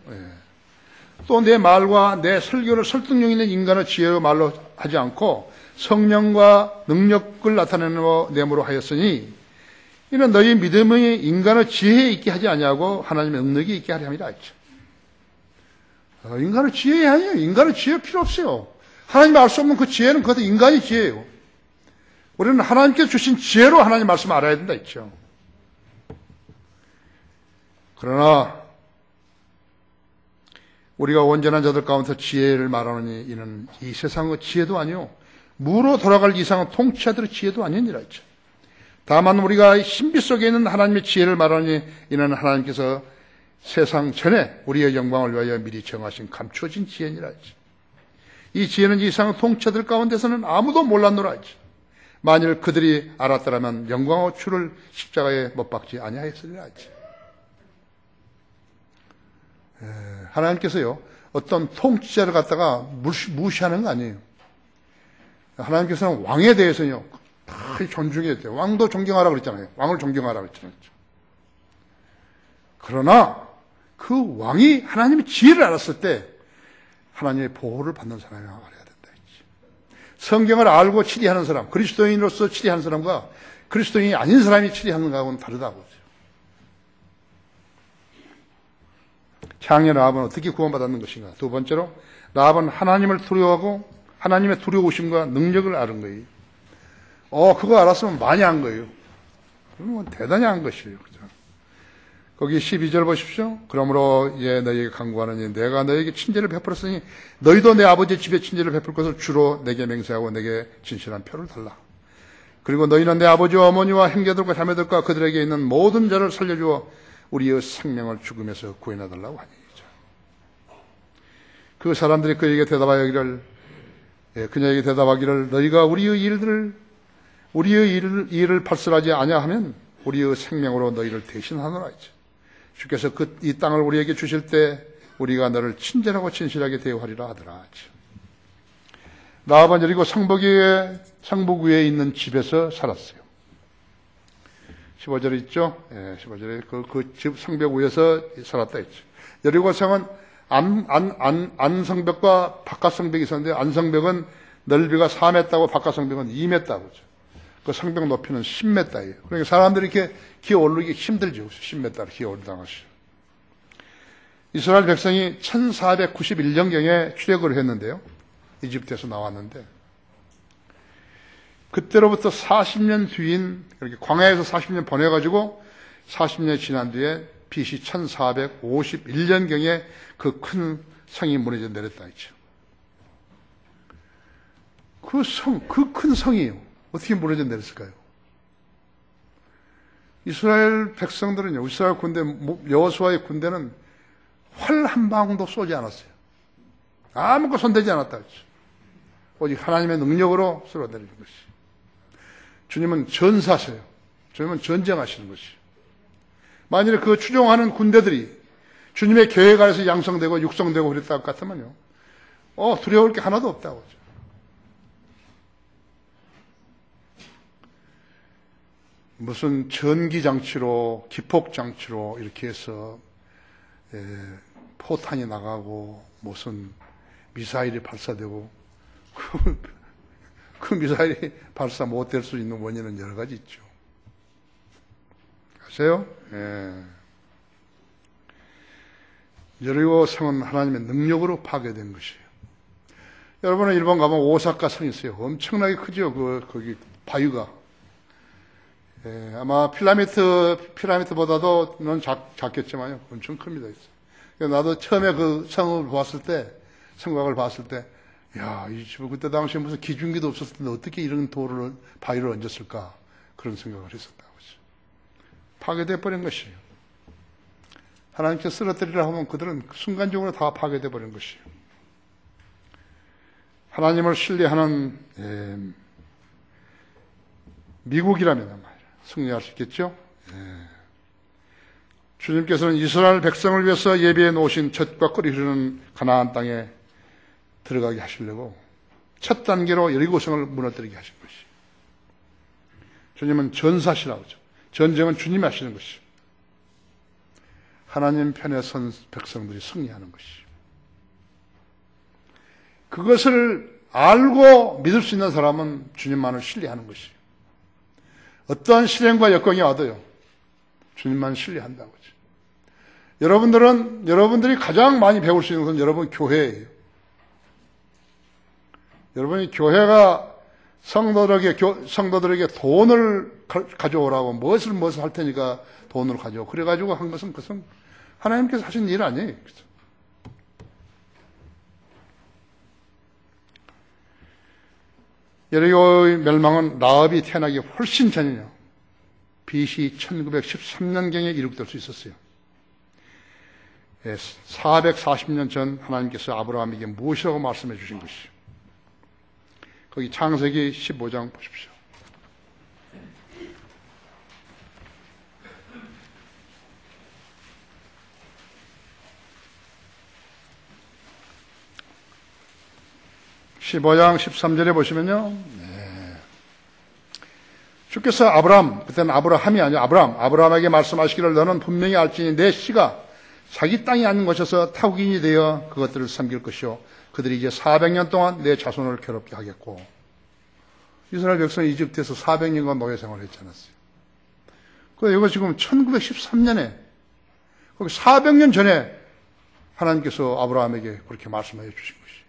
또 내 말과 내 설교를 설득력 있는 인간의 지혜로 말로 하지 않고 성령과 능력을 나타내는 내모로 하였으니 이는 너희 믿음이 인간의 지혜에 있게 하지 아니하고 하나님의 능력이 있게 하려 함이라 했죠. 인간의 지혜에 아니에요. 인간의 지혜 필요 없어요. 하나님이 알 수 없는 그 지혜는 그것도 인간의 지혜예요. 우리는 하나님께서 주신 지혜로 하나님 말씀을 알아야 된다 했죠. 그러나 우리가 온전한 자들 가운데서 지혜를 말하느니 이는 이 세상의 지혜도 아니요 무로 돌아갈 이상의 통치자들의 지혜도 아니니라 했죠. 다만 우리가 신비 속에 있는 하나님의 지혜를 말하니 이는 하나님께서 세상 전에 우리의 영광을 위하여 미리 정하신 감추어진 지혜니라 했죠. 이 지혜는 이 세상 통치자들 가운데서는 아무도 몰랐노라 했죠. 만일 그들이 알았더라면 영광의 주를 십자가에 못 박지 아니하였으리라 했죠. 하나님께서요, 어떤 통치자를 갖다가 무시하는 거 아니에요. 하나님께서는 왕에 대해서요, 다 존중해야 돼요. 왕도 존경하라 그랬잖아요. 왕을 존경하라 그랬잖아요. 그러나 그 왕이 하나님의 지혜를 알았을 때 하나님의 보호를 받는 사람이 알아야 된다 했지. 성경을 알고 치리하는 사람, 그리스도인으로서 치리하는 사람과 그리스도인이 아닌 사람이 치리하는 것하고는 다르다고. 창녀 라합은 어떻게 구원받았는 것인가? 두 번째로 라합은 하나님을 두려워하고 하나님의 두려우심과 능력을 아는 거예요. 그거 알았으면 많이 한 거예요. 그러면 대단히 한 것이에요. 그죠? 거기 12절 보십시오. 그러므로 너희에게 간구하느니 내가 너희에게 친절을 베풀었으니 너희도 내 아버지의 집에 친절을 베풀 것을 주로 내게 맹세하고 내게 진실한 표를 달라. 그리고 너희는 내 아버지와 어머니와 형제들과 자매들과 그들에게 있는 모든 자를 살려주어 우리의 생명을 죽음에서 구해내달라고 하니. 그 사람들이 그에게 그녀에게 대답하기를 너희가 우리의 일을 발설하지 아니하면 우리의 생명으로 너희를 대신하노라 했죠. 주께서 이 땅을 우리에게 주실 때 우리가 너를 친절하고 진실하게 대우하리라 하더라. 라합은 여리고 성벽 위에 있는 집에서 살았어요. 15절에 있죠. 15절에 그 집 성벽 위에서 살았다 했죠. 여리고 성은 안성벽과 바깥성벽이 있었는데, 안성벽은 넓이가 4m고 바깥성벽은 2m고, 그 성벽 높이는 10m예요. 그러니까 사람들이 이렇게 기어 오르기 힘들죠. 10m를 기어 오르다가시. 이스라엘 백성이 1491년경에 출애굽을 했는데요. 이집트에서 나왔는데, 그때로부터 40년 뒤인, 이렇게 광야에서 40년 보내가지고 40년이 지난 뒤에 BC 1451년경에 그 큰 성이 무너져 내렸다 했죠. 그 큰 성이요. 어떻게 무너져 내렸을까요? 이스라엘 백성들은요, 이스라엘 군대, 여호수아의 군대는 활 한 방울도 쏘지 않았어요. 아무것도 손대지 않았다 했죠. 오직 하나님의 능력으로 쓸어내리는 것이. 주님은 전사세요. 주님은 전쟁하시는 것이요. 만일에 그 추종하는 군대들이 주님의 계획 아래서 양성되고 육성되고 그랬다 같으면요, 두려울 게 하나도 없다고 하죠. 무슨 전기장치로, 기폭장치로 이렇게 해서 포탄이 나가고 무슨 미사일이 발사되고 그 미사일이 발사 못될 수 있는 원인은 여러 가지 있죠. 아세요? 여리고 성은 하나님의 능력으로 파괴된 것이에요. 여러분은 일본 가면 오사카 성이 있어요. 엄청나게 크죠. 거기 바위가. 아마 피라미드보다도 작겠지만요. 엄청 큽니다. 나도 처음에 그 성을 봤을 때, 성곽을 봤을 때, 야, 이 집은 그때 당시에 무슨 기중기도 없었을 텐데 어떻게 이런 바위를 얹었을까? 그런 생각을 했었다고 하죠. 파괴돼 버린 것이에요. 하나님께서 쓰러뜨리라 하면 그들은 순간적으로 다 파괴돼 버린 것이에요. 하나님을 신뢰하는 미국이라면 말이야, 승리할 수 있겠죠? 주님께서는 이스라엘 백성을 위해서 예비해 놓으신 젖과 꿀이 흐르는 가나안 땅에 들어가게 하시려고 첫 단계로 여리고성을 무너뜨리게 하신 것이에요. 주님은 전사시라고 하죠. 전쟁은 주님이 하시는 것이에요. 하나님 편에 선 백성들이 승리하는 것이에요. 그것을 알고 믿을 수 있는 사람은 주님만을 신뢰하는 것이에요. 어떠한 시련과 역경이 와도요, 주님만 신뢰한다고 하죠. 여러분들이 가장 많이 배울 수 있는 것은 여러분 교회예요. 여러분이 교회가 성도들에게 돈을 가져오라고, 무엇을 할 테니까 돈을 가져오. 그래가지고 한 것은 그것은 하나님께서 하신 일 아니에요. 그렇죠? 여리고의 멸망은 라합이 태어나기 훨씬 전이냐. BC 1913년경에 이룩될 수 있었어요. 440년 전 하나님께서 아브라함에게 무엇이라고 말씀해 주신 것이요. 거기 창세기 15장 보십시오. (15장) 13절에 보시면요, 주께서 그때는 아브라함이 아니라 아브라함에게 말씀하시기를 너는 분명히 알지니 내 씨가 자기 땅이 아닌 곳에서 타국인이 되어 그것들을 섬길 것이요 그들이 이제 400년 동안 내 자손을 괴롭게 하겠고. 이스라엘 백성이 이집트에서 400년간 노예 생활을 했지 않았어요. 이거 지금 1913년에 거기 400년 전에 하나님께서 아브라함에게 그렇게 말씀해 주신 것이에요.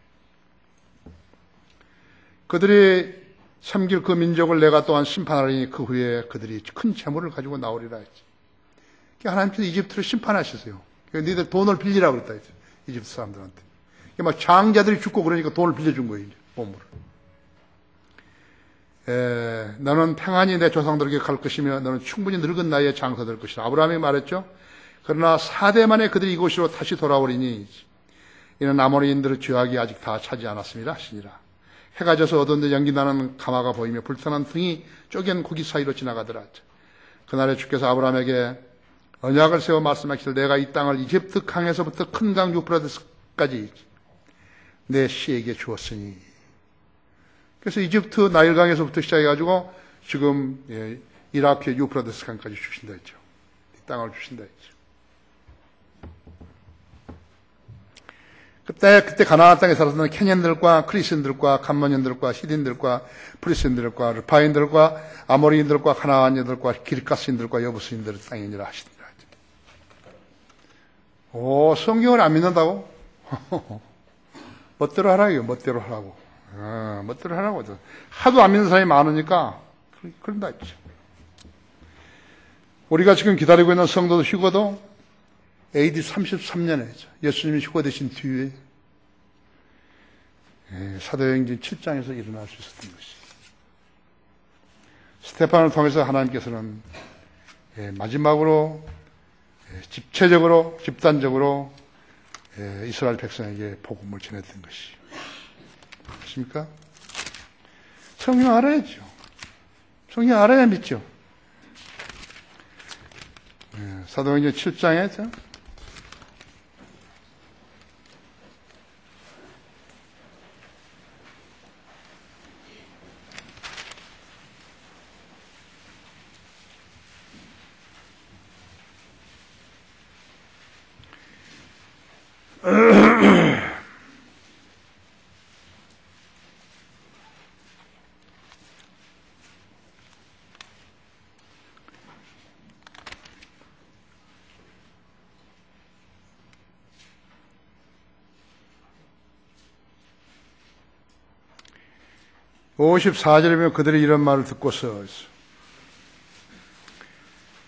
그들이 섬길 그 민족을 내가 또한 심판하리니 그 후에 그들이 큰 재물을 가지고 나오리라 했지. 하나님께서 이집트를 심판하셨어요. 너희들 돈을 빌리라고 그랬다 했죠. 이집트 사람들한테. 막 장자들이 죽고 그러니까 돈을 빌려준 거예요. 보물을. 너는 평안히 내 조상들에게 갈 것이며 너는 충분히 늙은 나이에 장사될 것이다. 아브라함이 말했죠. 그러나 4대 만에 그들이 이곳으로 다시 돌아오리니 이는 아모리인들의 죄악이 아직 다 차지 않았습니다 하시니라. 해가 져서 어두운데 연기나는 가마가 보이며 불타는 등이 쪼갠 고기 사이로 지나가더라. 그날에 주께서 아브라함에게 언약을 세워 말씀하시되 내가 이 땅을 이집트 강에서부터 큰 강 유프라데스까지 내 씨에게 주었으니. 그래서 이집트 나일강에서부터 시작해가지고 지금 이라크의 유프라데스 강까지 주신다 했죠. 이 땅을 주신다 했죠. 그때 가나안 땅에 살았던 케년들과 크리스인들과 감몬인들과 시딘들과 프리스인들과 르파인들과 아모리인들과 가나안인들과 기르가스인들과 여부스인들의 땅이니라 하시더라. 오, 성경을 안 믿는다고? 멋대로 하라고요. 멋대로 하라고. 멋대로 하라고. 하도 안 믿는 사람이 많으니까 그런다 했죠. 우리가 지금 기다리고 있는 성도도 휴거도 AD 33년에 예수님이 휴거되신 뒤에 사도행전 7장에서 일어날 수 있었던 것이. 스테판을 통해서 하나님께서는 마지막으로 집체적으로 집단적으로 이스라엘 백성에게 복음을 전했던 것이. 맞습니까? 성경 알아야죠. 성경 알아야 믿죠. 사도행전 7장에 54절이면 그들이 이런 말을 듣고서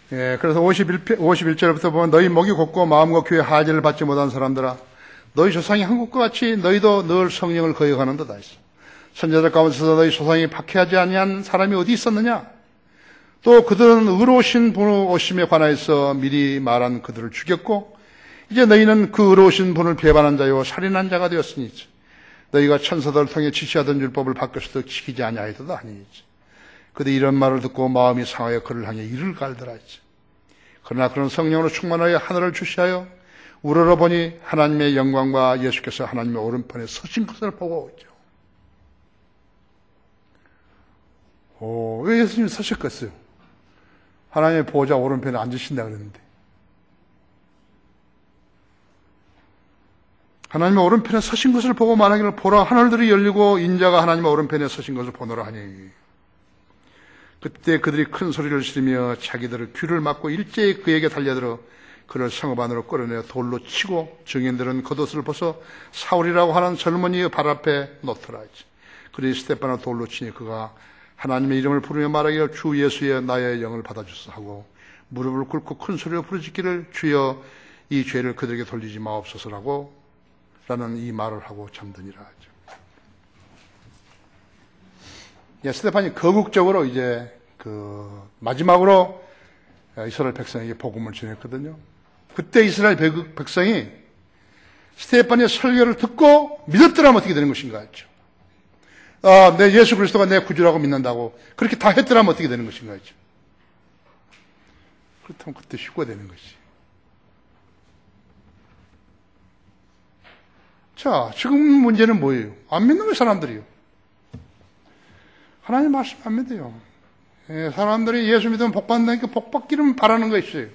그래서 51절부터 보면 너희 목이 곱고 마음과 귀에 하지를 받지 못한 사람들아 너희 조상이 한국과 같이 너희도 늘 성령을 거역하는도다 했어. 선지자들 가운데서 너희 조상이 박해하지 아니한 사람이 어디 있었느냐? 또 그들은 의로우신 분의 오심에 관하여서 미리 말한 그들을 죽였고 이제 너희는 그 의로우신 분을 배반한 자요 살인한 자가 되었으니 너희가 천사들을 통해 지시하던 율법을 바뀌어서도 지키지 아니하였도다 하니 그들이 이런 말을 듣고 마음이 상하여 그를 향해 이를 갈더라 했지. 그러나 그런 성령으로 충만하여 하늘을 주시하여 우러러 보니 하나님의 영광과 예수께서 하나님의 오른편에 서신 것을 보고 있죠. 왜 예수님이 서셨겠어요? 하나님의 보호자 오른편에 앉으신다 그랬는데. 하나님의 오른편에 서신 것을 보고 말하기를 보라 하늘들이 열리고 인자가 하나님의 오른편에 서신 것을 보노라 하니 그때 그들이 큰 소리를 지르며 자기들의 귀를 막고 일제히 그에게 달려들어 그를 성읍 안으로 끌어내어 돌로 치고 증인들은 겉옷을 벗어 사울이라고 하는 젊은이의 발 앞에 놓더라 했지. 그들이 스데반을 돌로 치니 그가 하나님의 이름을 부르며 말하기를 주 예수의 나의 영을 받아주소서 하고 무릎을 꿇고 큰 소리로 부르짖기를 주여 이 죄를 그들에게 돌리지 마옵소서라고 라는 이 말을 하고 잠드니라 하죠. 스데반이 거국적으로 이제 마지막으로 이스라엘 백성에게 복음을 전했거든요. 그때 이스라엘 백성이 스데반의 설교를 듣고 믿었더라면 어떻게 되는 것인가 했죠. 내 예수 그리스도가 내 구주라고 믿는다고 그렇게 다 했더라면 어떻게 되는 것인가 했죠. 그렇다면 그때 휴거되는 것이. 자, 지금 문제는 뭐예요? 안 믿는 거 사람들이요. 하나님 말씀 안 믿어요. 사람들이 예수 믿으면 복 받는다니까 복 받기를 바라는 거 있어요.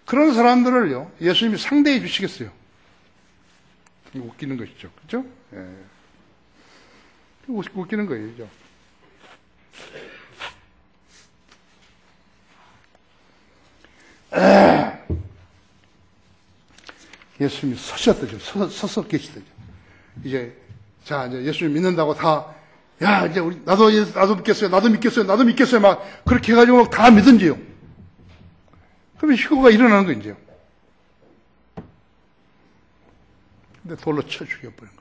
그런 사람들을요, 예수님이 상대해 주시겠어요? 웃기는 것이죠. 그죠? 웃기는 거예요. 예수님이 서셨다죠. 서서 계시다죠. 이제 예수님 믿는다고 이제 나도 믿겠어요. 막, 그렇게 해가지고 다 믿은지요. 그러면 휴거가 일어나는 거, 이제요. 근데 돌로 쳐 죽여버린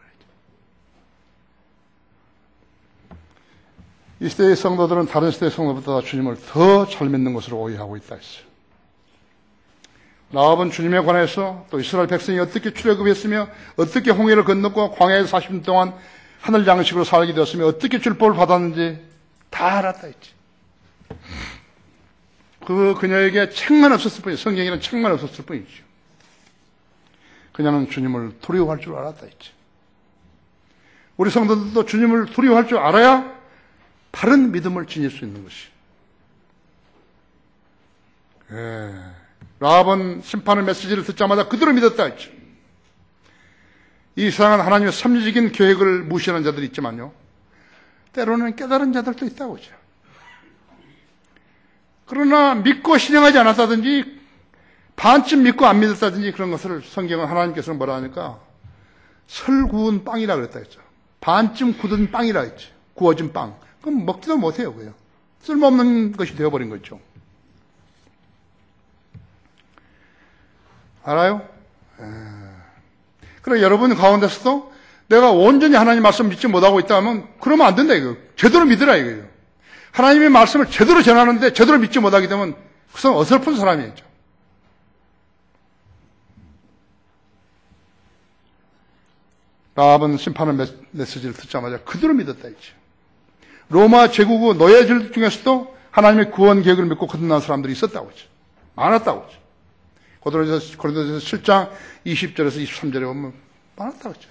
거예요. 이 시대의 성도들은 다른 시대의 성도보다 주님을 더 잘 믿는 것으로 오해하고 있다 했어요. 라합은 주님에 관해서 또 이스라엘 백성이 어떻게 출애굽했으며 어떻게 홍해를 건넜고 광야에서 40년 동안 하늘 양식으로 살게 되었으며 어떻게 율법을 받았는지 다 알았다 했지. 그녀에게 책만 없었을 뿐이죠. 성경에는 책만 없었을 뿐이죠. 그녀는 주님을 두려워할 줄 알았다 했지. 우리 성도들도 주님을 두려워할 줄 알아야 바른 믿음을 지닐 수 있는 것이. 라합은 심판의 메시지를 듣자마자 그대로 믿었다 했죠. 이 세상은 하나님의 섭리적인 계획을 무시하는 자들이 있지만요, 때로는 깨달은 자들도 있다고 하죠. 그러나 믿고 실행하지 않았다든지 반쯤 믿고 안 믿었다든지 그런 것을 성경은 하나님께서는 뭐라 하니까 설 구운 빵이라 그랬다 했죠. 반쯤 굳은 빵이라 했죠. 구워진 빵. 그럼 먹지도 못해요. 그요. 쓸모없는 것이 되어버린 거죠. 알아요? 그래, 여러분 가운데서도 내가 온전히 하나님 말씀 믿지 못하고 있다면 그러면 안 된다 이거. 제대로 믿으라 이거예요. 하나님의 말씀을 제대로 전하는데 제대로 믿지 못하게 되면 그것은 어설픈 사람이죠. 라합은 심판의 메시지를 듣자마자 그대로 믿었다 했죠. 로마 제국의 노예들 중에서도 하나님의 구원 계획을 믿고 거듭난 사람들이 있었다고 했죠. 많았다고 했죠. 고린도전서 7장 20절에서 23절에 보면 많았다고 했죠.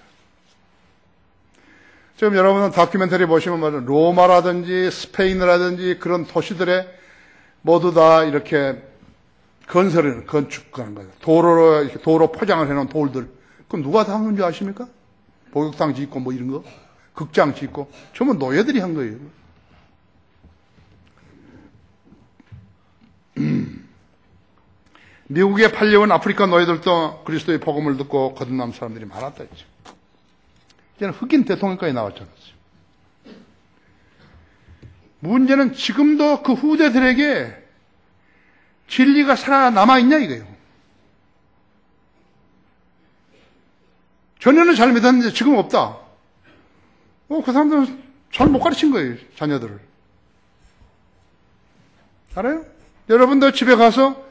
지금 여러분은 다큐멘터리 보시면 말이죠. 로마라든지 스페인이라든지 그런 도시들에 모두 다 이렇게 건축하는 거예요. 도로 포장을 해놓은 돌들. 그럼 누가 다 한 줄 아십니까? 목욕탕 짓고 뭐 이런 거? 극장 짓고. 전부 노예들이 한 거예요. 미국에 팔려온 아프리카 노예들도 그리스도의 복음을 듣고 거듭난 사람들이 많았다 했죠. 이제는 흑인 대통령까지 나왔잖아요. 문제는 지금도 그 후대들에게 진리가 살아남아 있냐 이거예요. 전에는 잘 믿었는데 지금 없다. 그 사람들은 잘 못 가르친 거예요, 자녀들을. 알아요? 여러분도 집에 가서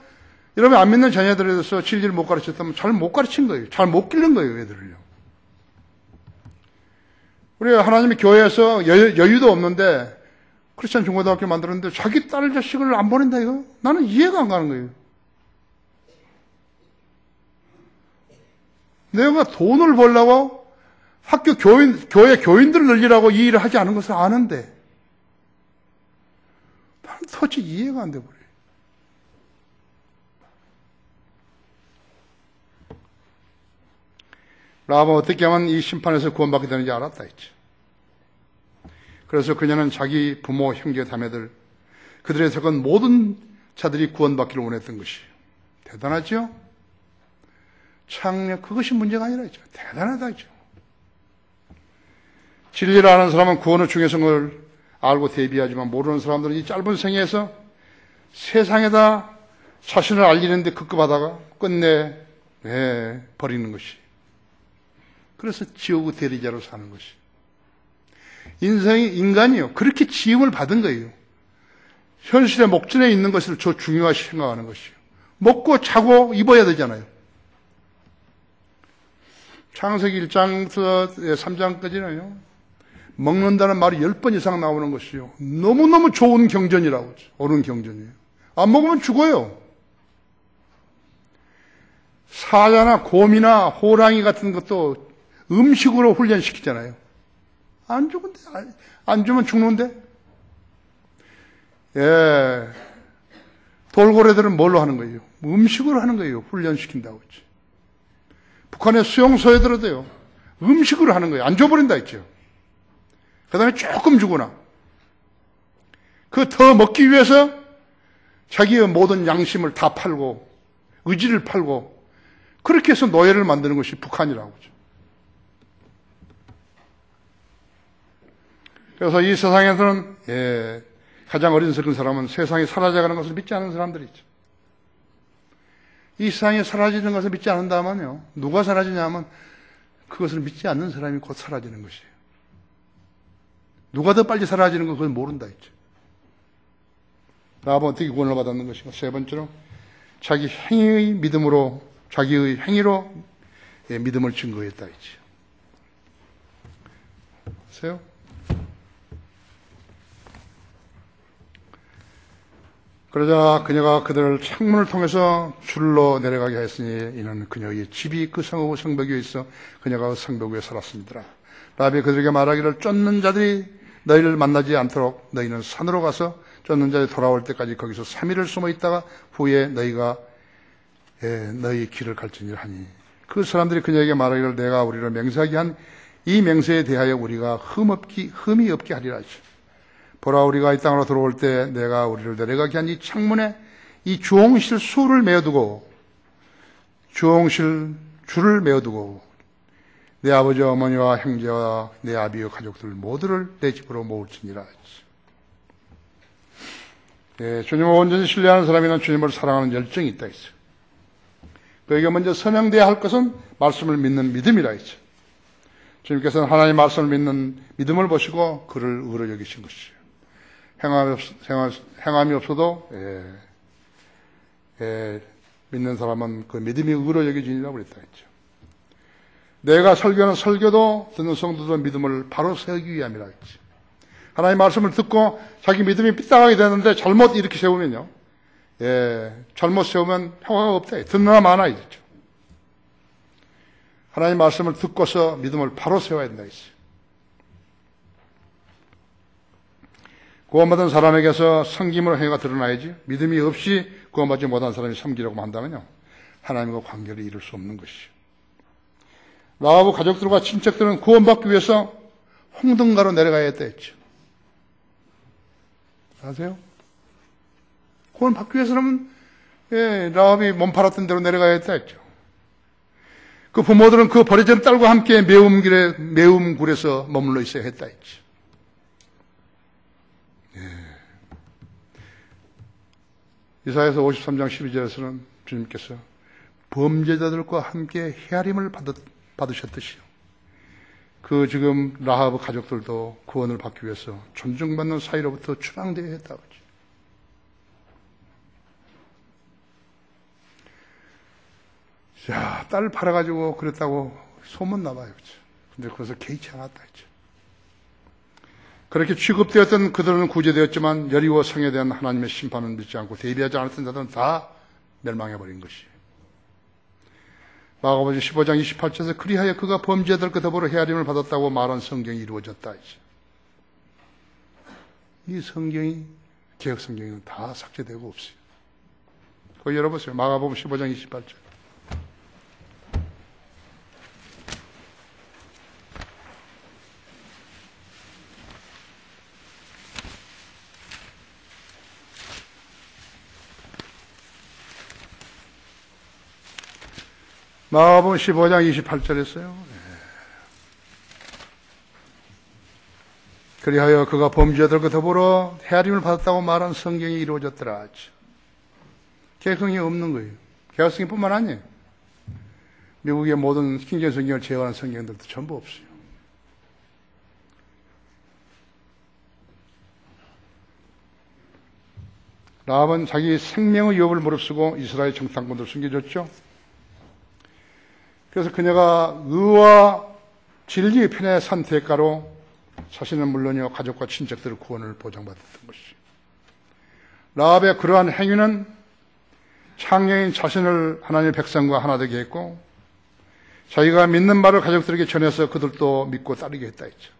여러분 안 믿는 자녀들에 대해서 진리를 못 가르쳤다면 잘 못 가르친 거예요. 잘 못 기른 거예요, 애들을요. 우리 하나님의 교회에서 여유도 없는데 크리스천 중고등학교 만들었는데 자기 딸 자식을 안 보낸다 이거? 나는 이해가 안 가는 거예요. 내가 돈을 벌려고 교회 교인들을 늘리라고 이 일을 하지 않은 것을 아는데 나는 도대체 이해가 안 돼 버려요. 라합은 어떻게 하면 이 심판에서 구원받게 되는지 알았다 했죠. 그래서 그녀는 자기 부모, 형제, 자매들 그들의 속한 모든 자들이 구원받기를 원했던 것이에요. 대단하죠? 참 그것이 문제가 아니라 했죠. 대단하다 했죠. 진리를 아는 사람은 구원의 중요성을 알고 대비하지만 모르는 사람들은 이 짧은 생애에서 세상에다 자신을 알리는데 급급하다가 끝내 버리는 것이. 그래서 지옥의 대리자로 사는 것이. 인간이요. 그렇게 지음을 받은 거예요. 현실의 목전에 있는 것을 저 중요하게 생각하는 것이요. 먹고 자고 입어야 되잖아요. 창세기 1장부터 3장까지는요. 먹는다는 말이 10번 이상 나오는 것이요. 너무너무 좋은 경전이라고 하죠. 옳은 경전이에요. 안 먹으면 죽어요. 사자나 곰이나 호랑이 같은 것도 음식으로 훈련시키잖아요. 안 죽은데, 안 주면 죽는데? 예. 돌고래들은 뭘로 하는 거예요? 음식으로 하는 거예요. 훈련시킨다고 했지. 북한의 수용소에 들어도요. 음식으로 하는 거예요. 안 줘버린다 했죠. 그 다음에 조금 주거나. 그 더 먹기 위해서 자기의 모든 양심을 다 팔고, 의지를 팔고, 그렇게 해서 노예를 만드는 것이 북한이라고 하죠. 그래서 이 세상에서는 가장 어리석은 사람은 세상이 사라져가는 것을 믿지 않는 사람들이죠. 이 세상이 사라지는 것을 믿지 않는다면요. 누가 사라지냐면 그것을 믿지 않는 사람이 곧 사라지는 것이에요. 누가 더 빨리 사라지는 건 그건 모른다 했죠. 라합은 어떻게 구원을 받았는 것인가? 세 번째로 자기 행위의 믿음으로, 자기의 행위로 믿음을 증거했다 했죠. 보세요. 그러자 그녀가 그들을 창문을 통해서 줄로 내려가게 하였으니 이는 그녀의 집이 그 성읍의 성벽 위에 있어 그녀가 그 성벽 위에 살았습니다. 라합이 그들에게 말하기를 쫓는 자들이 너희를 만나지 않도록 너희는 산으로 가서 쫓는 자들이 돌아올 때까지 거기서 3일을 숨어 있다가 후에 너희가 너희 길을 갈지니라 하니 그 사람들이 그녀에게 말하기를 내가 우리를 맹세하게 한 이 맹세에 대하여 우리가 흠이 없게 하리라 하죠. 보라 우리가 이 땅으로 들어올 때 내가 우리를 내려가게 한 이 창문에 이 주홍실 수를 메어두고 주홍실 줄을 메어두고 내 아버지 어머니와 형제와 내 아비의 가족들 모두를 내 집으로 모을지니라. 주님을 온전히 신뢰하는 사람이란 주님을 사랑하는 열정이 있다 했어요. 그에게 먼저 선양돼야 할 것은 말씀을 믿는 믿음이라 했죠. 주님께서는 하나님의 말씀을 믿는 믿음을 보시고 그를 의로 여기신 것이죠. 행함이 없어도 믿는 사람은 그 믿음이 의로 여겨지니라고 그랬다 했죠. 내가 설교하는 설교도 듣는 성도도 믿음을 바로 세우기 위함이라 했지. 하나님의 말씀을 듣고 자기 믿음이 삐딱하게 되는데 잘못 이렇게 세우면요. 잘못 세우면 평화가 없다. 듣느나 마나 이죠. 하나님의 말씀을 듣고서 믿음을 바로 세워야 된다 했어요. 구원받은 사람에게서 섬김으로 행위가 드러나야지 믿음이 없이 구원받지 못한 사람이 섬기려고 한다면요. 하나님과 관계를 이룰 수 없는 것이죠. 라합의 가족들과 친척들은 구원받기 위해서 홍등가로 내려가야 했다 했죠. 아세요? 구원받기 위해서는 라합이 몸 팔았던 대로 내려가야 했다 했죠. 그 부모들은 그 버려진 딸과 함께 매움굴에서 머물러 있어야 했다 했죠. 이사야서 53장 12절에서는 주님께서 범죄자들과 함께 헤아림을 받으셨듯이요. 그 지금 라합의 가족들도 구원을 받기 위해서 존중받는 사이로부터 추방되어야 했다고 하죠. 자, 딸을 팔아가지고 그랬다고 소문나봐요. 그렇죠? 근데 그것을 개의치 않았다 했죠. 그렇게 취급되었던 그들은 구제되었지만 여리고 성에 대한 하나님의 심판은 믿지 않고 대비하지 않았던 자들은 다 멸망해버린 것이에요. 마가복음 15장 28절에서 그리하여 그가 범죄자들과 더불어 헤아림을 받았다고 말한 성경이 이루어졌다 했죠. 이 성경이 개혁 성경에는 다 삭제되고 없어요. 그거 열어보세요. 마가복음 15장 28절. 마가복음 15장 28절에서요. 그리하여 그가 범죄자들과 더불어 헤아림을 받았다고 말한 성경이 이루어졌더라. 개혁성이 없는 거예요. 개혁성뿐만 아니에요. 미국의 모든 킹제임 성경을 제어하는 성경들도 전부 없어요. 라합은 자기 생명의 위협을 무릅쓰고 이스라엘 정탐꾼들을 숨겨줬죠. 그래서 그녀가 의와 진리의 편에 선 대가로 자신은 물론이요 가족과 친척들의 구원을 보장받았던 것이죠. 라합의 그러한 행위는 창녀인 자신을 하나님의 백성과 하나 되게 했고 자기가 믿는 말을 가족들에게 전해서 그들도 믿고 따르게 했다 했죠.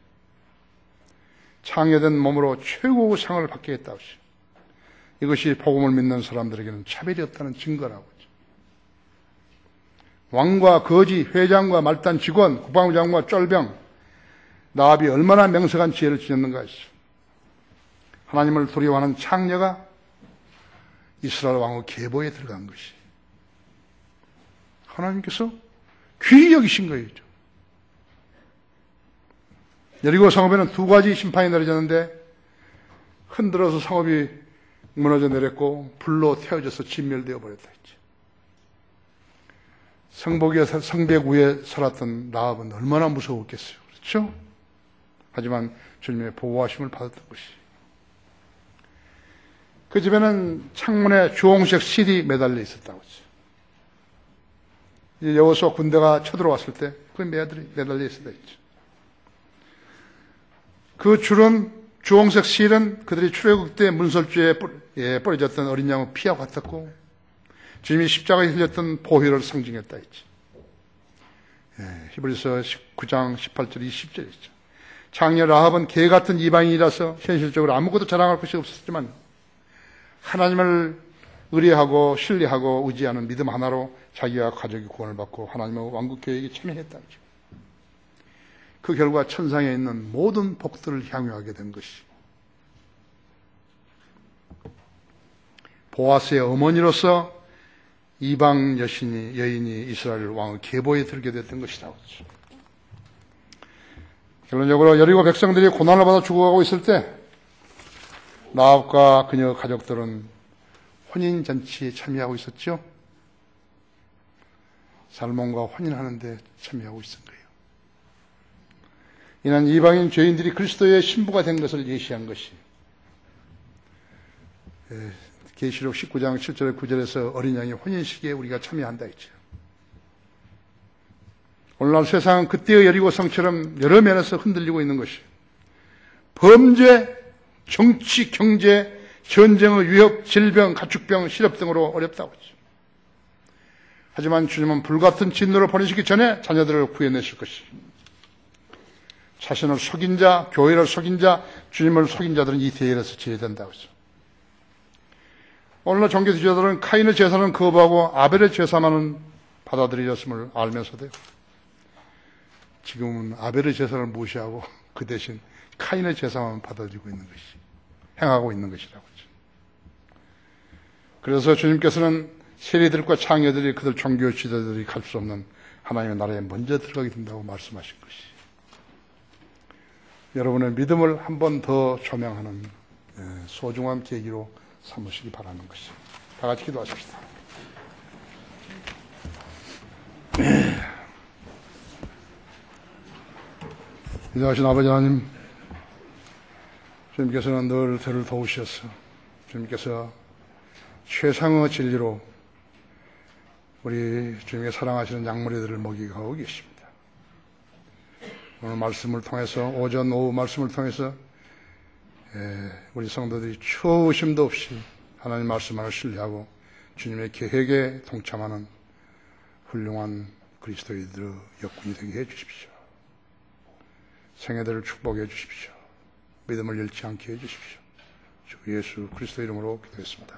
창녀된 몸으로 최고의 상을 받게 했다 했죠. 이것이 복음을 믿는 사람들에게는 차별이 없다는 증거라고. 왕과 거지, 회장과 말단 직원, 국방장과 쫄병, 라합이 얼마나 명석한 지혜를 지녔는가 했죠. 하나님을 두려워하는 창녀가 이스라엘 왕의 계보에 들어간 것이 하나님께서 귀히 여기신 거예요. 여리고 성읍에는 두 가지 심판이 내려졌는데 흔들어서 성읍이 무너져 내렸고 불로 태워져서 진멸되어 버렸다 했죠. 성벽 위에 살았던 라합은 얼마나 무서웠겠어요. 그렇죠? 하지만 주님의 보호하심을 받았던 것이. 그 집에는 창문에 주홍색 실이 매달려 있었다고 했죠. 여호수아 군대가 쳐들어왔을 때 그 매달려 있었다 했죠. 그 주홍색 실은 그들이 출애굽 때 문설주에 뿌려졌던 어린 양의 피와 같았고 주님이 십자가에 흘렸던 보혈을 상징했다 했지. 히브리서 19장 18절 20절 있죠. 장녀 라합은 개 같은 이방인이라서 현실적으로 아무것도 자랑할 것이 없었지만 하나님을 의뢰하고 신뢰하고 의지하는 믿음 하나로 자기와 가족이 구원을 받고 하나님의 왕국 계획에 참여했다. 그 결과 천상에 있는 모든 복들을 향유하게 된 것이 보아스의 어머니로서 이방 여인이 이스라엘 왕의 계보에 들게 됐던 것이라고 하죠. 결론적으로 여리고 백성들이 고난을 받아 죽어가고 있을 때 라합과 그녀 가족들은 혼인잔치에 참여하고 있었죠. 살몬과 혼인하는데 참여하고 있은 거예요. 이는 이방인 죄인들이 그리스도의 신부가 된 것을 예시한 것이 계시록 19장 7절 9절에서 어린 양의 혼인식에 우리가 참여한다 했죠. 오늘날 세상은 그때의 여리고 성처럼 여러 면에서 흔들리고 있는 것이 범죄, 정치, 경제, 전쟁의 위협, 질병, 가축병, 실업 등으로 어렵다고 했죠. 하지만 주님은 불같은 진노를 보내시기 전에 자녀들을 구해내실 것이 자신을 속인 자, 교회를 속인 자, 주님을 속인 자들은 이 대열에서 제외된다고 했죠. 오늘날 종교 지도자들은 카인의 제사는 거부하고 아벨의 제사만은 받아들였음을 알면서도요. 지금은 아벨의 제사를 무시하고 그 대신 카인의 제사만 받아들이고 있는 것이, 행하고 있는 것이라고 하죠. 그래서 주님께서는 세리들과 창녀들이 그들 종교 지도자들이 갈 수 없는 하나님의 나라에 먼저 들어가게 된다고 말씀하신 것이 여러분의 믿음을 한 번 더 조명하는 소중한 계기로 삼으시기 바라는 것이. 다 같이 기도하십시다. 인도하신 아버지 하나님, 주님께서는 늘 저를 도우셔서 주님께서 최상의 진리로 우리 주님의 사랑하시는 양머리들을 먹이고 계십니다. 오늘 말씀을 통해서 오전 오후 말씀을 통해서 우리 성도들이 추우심도 없이 하나님 말씀을 신뢰하고 주님의 계획에 동참하는 훌륭한 그리스도인들의 역군이 되게 해 주십시오. 생애들을 축복해 주십시오. 믿음을 잃지 않게 해 주십시오. 주 예수 그리스도 이름으로 기도했습니다.